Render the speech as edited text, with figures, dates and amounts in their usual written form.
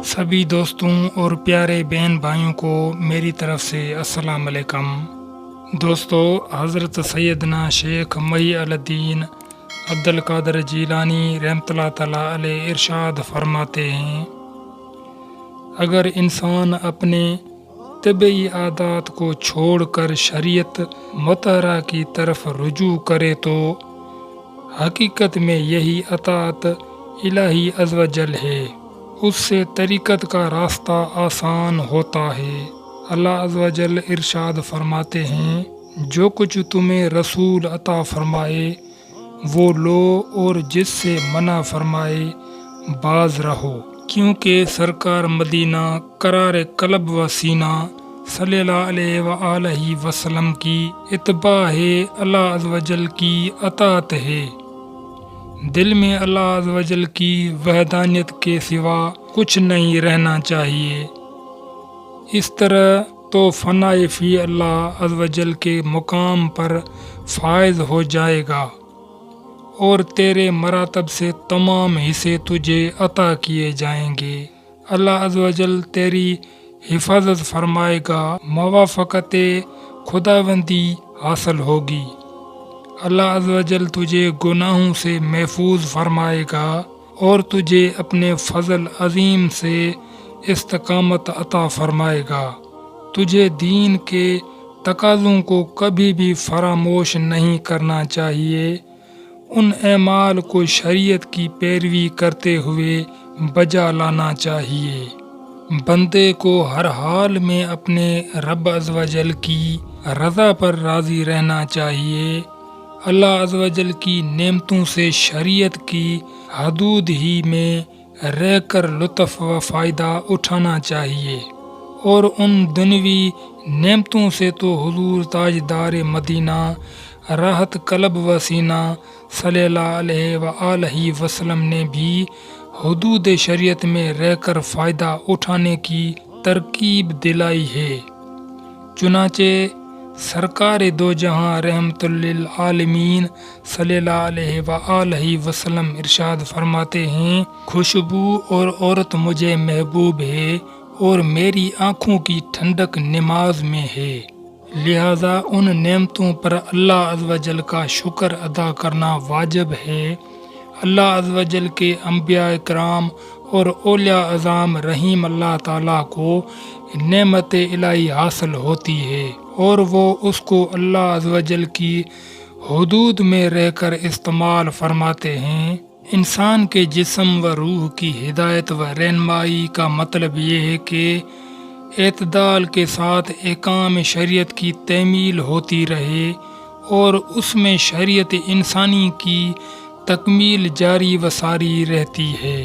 سبھی دوستوں اور پیارے بہن بھائیوں کو میری طرف سے السلام علیکم۔ دوستو، حضرت سیدنا شیخ محی الدین عبد القادر جیلانی رحمۃ اللہ تعالیٰ علیہ ارشاد فرماتے ہیں، اگر انسان اپنے طبعی عادات کو چھوڑ کر شریعت مطہرہ کی طرف رجوع کرے تو حقیقت میں یہی اطاعت الہی عز و جل ہے، اس سے طریقت کا راستہ آسان ہوتا ہے۔ اللہ عز و جل ارشاد فرماتے ہیں، جو کچھ تمہیں رسول عطا فرمائے وہ لو اور جس سے منع فرمائے باز رہو، کیونکہ سرکار مدینہ قرار قلب و سینہ صلی اللہ علیہ وآلہ وسلم کی اتباع ہے، اللہ عز و جل کی اطاعت ہے۔ دل میں اللہ عز و جل کی وحدانیت کے سوا کچھ نہیں رہنا چاہیے، اس طرح تو فنائے فی اللہ عز و جل کے مقام پر فائز ہو جائے گا اور تیرے مراتب سے تمام حصے تجھے عطا کیے جائیں گے۔ اللہ عز و جل تیری حفاظت فرمائے گا، موافقت خداوندی حاصل ہوگی۔ اللہ عز و جل تجھے گناہوں سے محفوظ فرمائے گا اور تجھے اپنے فضل عظیم سے استقامت عطا فرمائے گا۔ تجھے دین کے تقاضوں کو کبھی بھی فراموش نہیں کرنا چاہیے، ان اعمال کو شریعت کی پیروی کرتے ہوئے بجا لانا چاہیے۔ بندے کو ہر حال میں اپنے رب عز و جل کی رضا پر راضی رہنا چاہیے، اللہ عز و جل کی نعمتوں سے شریعت کی حدود ہی میں رہ کر لطف و فائدہ اٹھانا چاہیے، اور ان دنیوی نعمتوں سے تو حضور تاجدار مدینہ راحت قلب و سینہ صلی اللہ علیہ وآلہ وسلم نے بھی حدود شریعت میں رہ کر فائدہ اٹھانے کی ترغیب دلائی ہے۔ چنانچہ سرکار دو جہاں رحمت للعالمین صلی اللہ علیہ وآلہ وسلم ارشاد فرماتے ہیں، خوشبو اور عورت مجھے محبوب ہے اور میری آنکھوں کی ٹھنڈک نماز میں ہے، لہذا ان نعمتوں پر اللہ عز و جل کا شکر ادا کرنا واجب ہے۔ اللہ عز و جل کے انبیاء کرام اور اولیاء اعظام رحیم اللہ تعالیٰ کو نعمت الہی حاصل ہوتی ہے اور وہ اس کو اللہ عز و جل کی حدود میں رہ کر استعمال فرماتے ہیں۔ انسان کے جسم و روح کی ہدایت و رہنمائی کا مطلب یہ ہے کہ اعتدال کے ساتھ احکام شریعت کی تعمیل ہوتی رہے اور اس میں شریعت انسانی کی تکمیل جاری و ساری رہتی ہے۔